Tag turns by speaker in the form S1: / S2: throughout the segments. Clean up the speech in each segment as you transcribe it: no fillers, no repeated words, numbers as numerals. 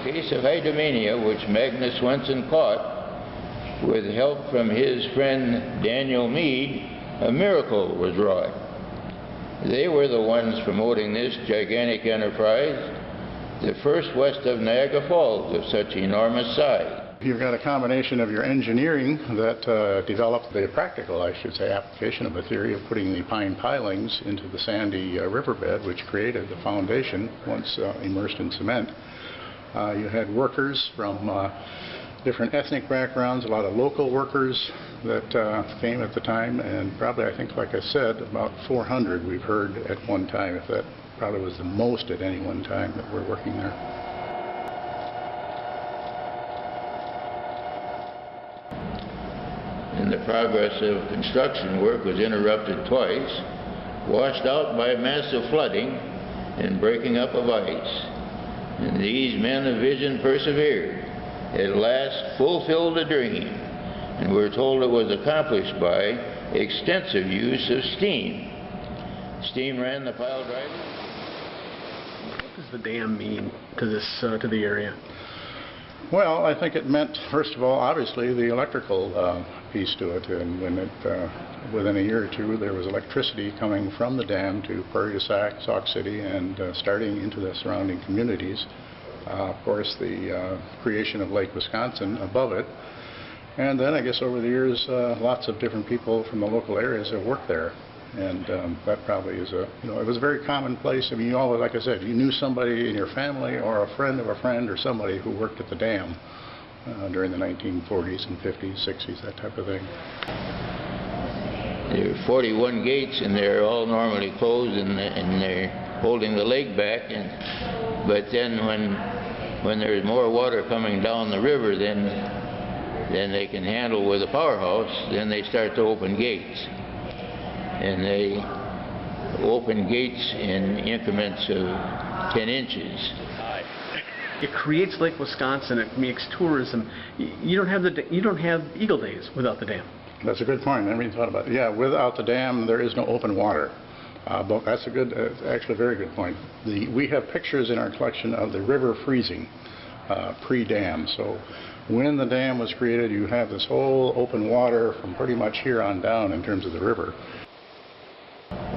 S1: case of hydromania, which Magnus Swenson caught, with help from his friend Daniel Meade, a miracle was wrought. They were the ones promoting this gigantic enterprise, the first west of Niagara Falls of such enormous size.
S2: You've got a combination of your engineering that developed the practical, I should say, application of the theory of putting the pine pilings into the sandy riverbed, which created the foundation once immersed in cement. You had workers from different ethnic backgrounds, a lot of local workers that came at the time, and probably, I think, like I said, about 400 we've heard at one time, if that probably was the most at any one time that were working there.
S1: And the progress of construction work was interrupted twice, washed out by massive flooding and breaking up of ice. And these men of vision persevered, at last fulfilled a dream, and we're told it was accomplished by extensive use of steam. Steam ran the pile drivers.
S3: What does the dam mean to this, to the area?
S2: Well, I think it meant, first of all, obviously the electrical piece to it, and when it, within a year or two, there was electricity coming from the dam to Prairie du Sac, Sauk City, and starting into the surrounding communities. Of course, the creation of Lake Wisconsin above it, and then I guess over the years, lots of different people from the local areas have worked there. And that probably is a, you know, it was a very common place. I mean, you all, like I said, you knew somebody in your family or a friend of a friend or somebody who worked at the dam during the 1940s and 50s, 60s, that type of thing.
S1: There are 41 gates, and they're all normally closed, and they're holding the lake back. But then when there's more water coming down the river than they can handle with a powerhouse, then they start to open gates. And they open gates in increments of 10 inches.
S3: It creates Lake Wisconsin. It makes tourism. You don't have Eagle Days without the dam.
S2: That's a good point. I never even thought about it. Yeah, without the dam, there is no open water. But that's a good, actually a very good point. We have pictures in our collection of the river freezing pre-dam. So when the dam was created, you have this whole open water from pretty much here on down in terms of the river.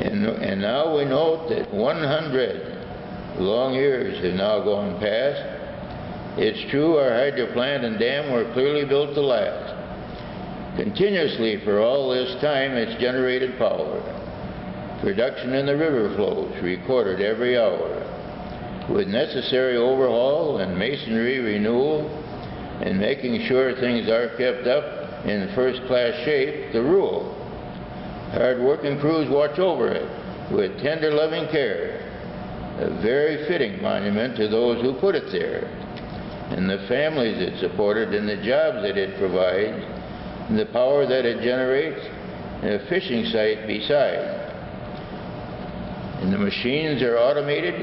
S1: And now we note that 100 long years have now gone past. It's true, our hydro plant and dam were clearly built to last. Continuously for all this time it's generated power. Production in the river flows recorded every hour, with necessary overhaul and masonry renewal, and making sure things are kept up in first-class shape, the rule. Hard-working crews watch over it with tender, loving care, a very fitting monument to those who put it there, and the families it supported, and the jobs that it provides, and the power that it generates, and a fishing site beside. And the machines are automated,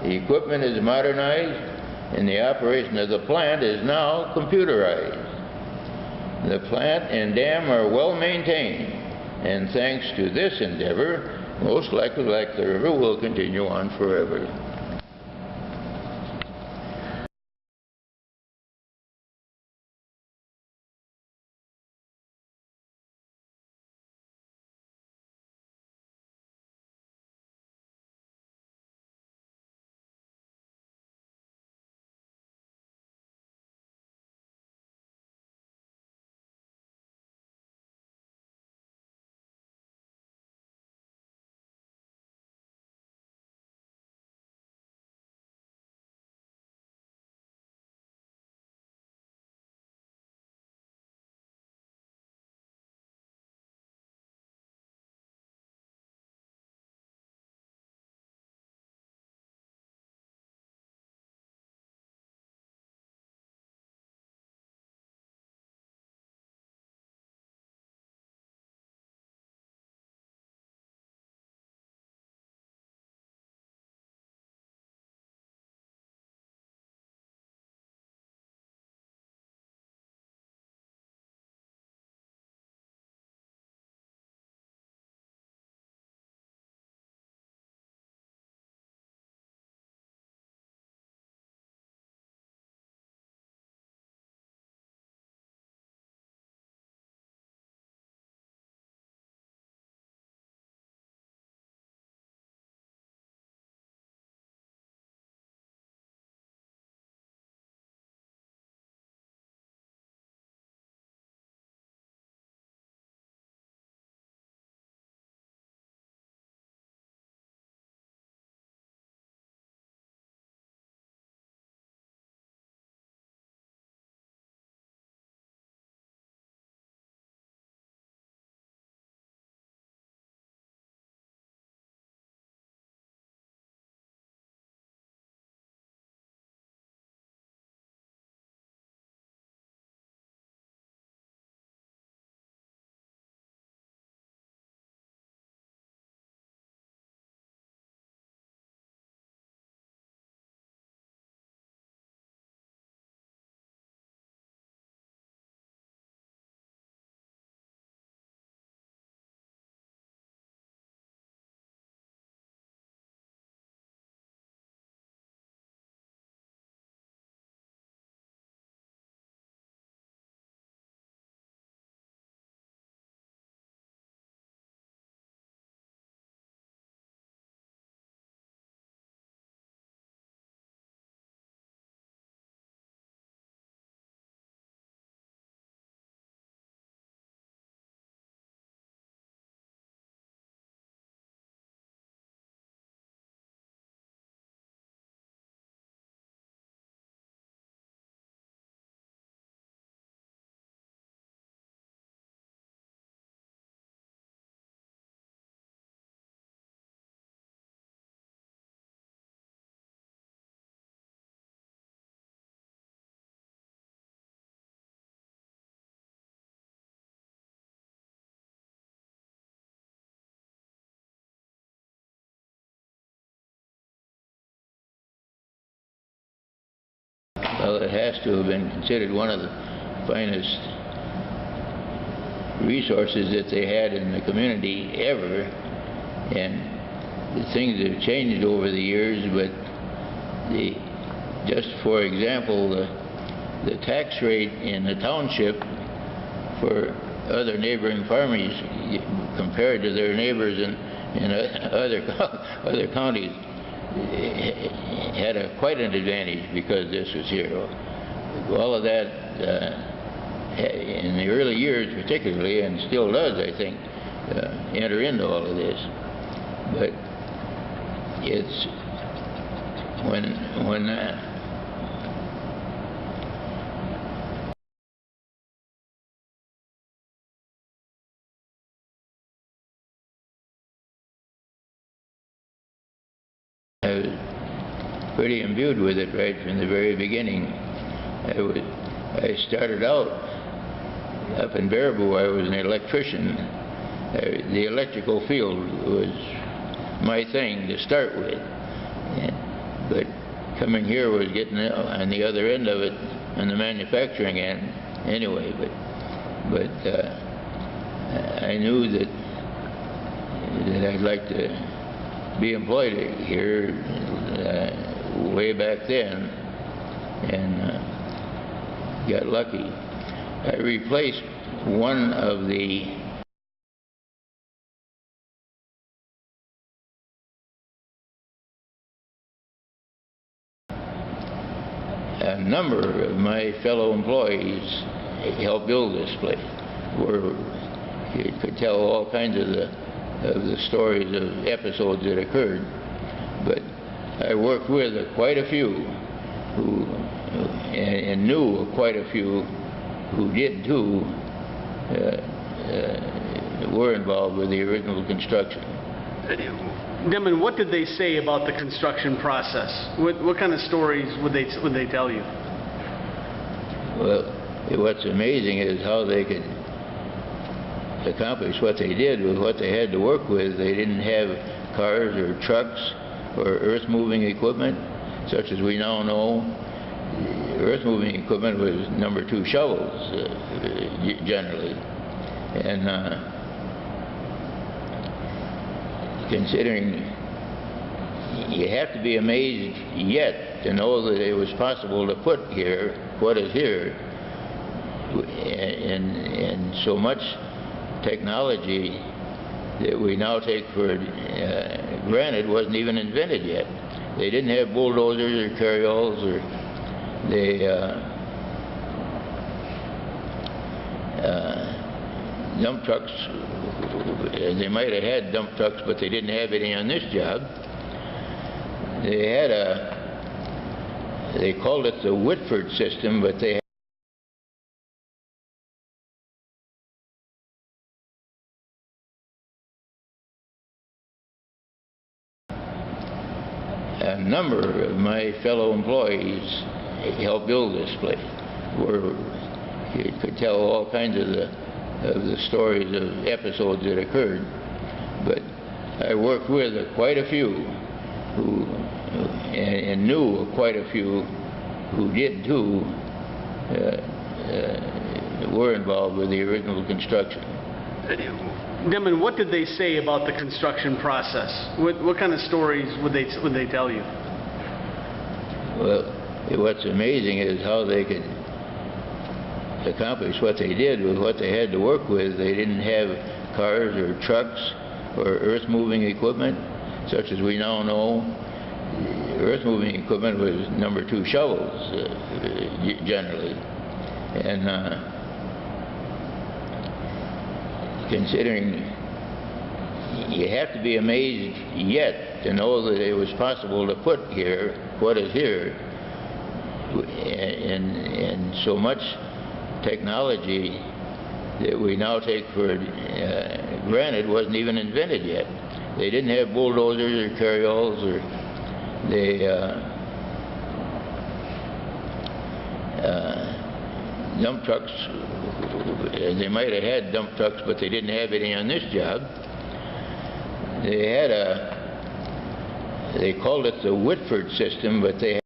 S1: the equipment is modernized, and the operation of the plant is now computerized. The plant and dam are well maintained, and thanks to this endeavor, most likely, like the river, will continue on forever. Well, it has to have been considered one of the finest resources that they had in the community ever, and the things have changed over the years, but just for example, the tax rate in the township for other neighboring farmers compared to their neighbors in other counties had quite an advantage because this was here. All of that in the early years particularly, and still does, I think, enter into all of this. But it's when I was pretty imbued with it right from the very beginning. I started out up in Baraboo. I was an electrician. The electrical field was my thing to start with, but coming here was getting on the other end of it, on the manufacturing end anyway. But I knew that I'd like to be employed here way back then, and got lucky. I replaced one of a number of my fellow employees helped build this place, where you could tell all kinds of the stories of episodes that occurred. But I worked with quite a few who and knew quite a few who did too, were involved with the original construction.
S3: Denman, what did they say about the construction process? What kind of stories would they tell you?
S1: Well, what's amazing is how they could accomplish what they did with what they had to work with. They didn't have cars or trucks or earth-moving equipment, such as we now know. Earth-moving equipment was number 2 shovels, generally. And considering, you have to be amazed yet to know that it was possible to put here what is here, and so much technology that we now take for granted wasn't even invented yet. They didn't have bulldozers or carryalls, or dump trucks. They might have had dump trucks, but they didn't have any on this job. They had they called it the Whitford system, but they a number of my fellow employees helped build this place, where you could tell all kinds of the stories of episodes that occurred. But I worked with quite a few who and knew quite a few who did too, were involved with the original construction.
S3: Denman, what did they say about the construction process? What kind of stories would they tell you?
S1: Well, what's amazing is how they could accomplish what they did with what they had to work with. They didn't have cars or trucks or earth-moving equipment, such as we now know. Earth-moving equipment was number 2 shovels, generally. And considering, you have to be amazed yet to know that it was possible to put here what is here, and so much technology that we now take for granted wasn't even invented yet. They didn't have bulldozers or carryalls, or dump trucks. They might have had dump trucks, but they didn't have any on this job. They had they called it the Whitford system, but they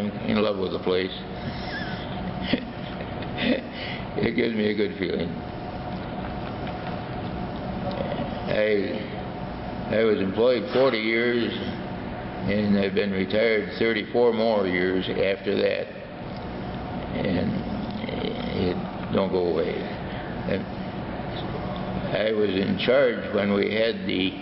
S1: I'm in love with the place. It gives me a good feeling. I was employed 40 years, and I've been retired 34 more years after that, and it don't go away. I was in charge when we had the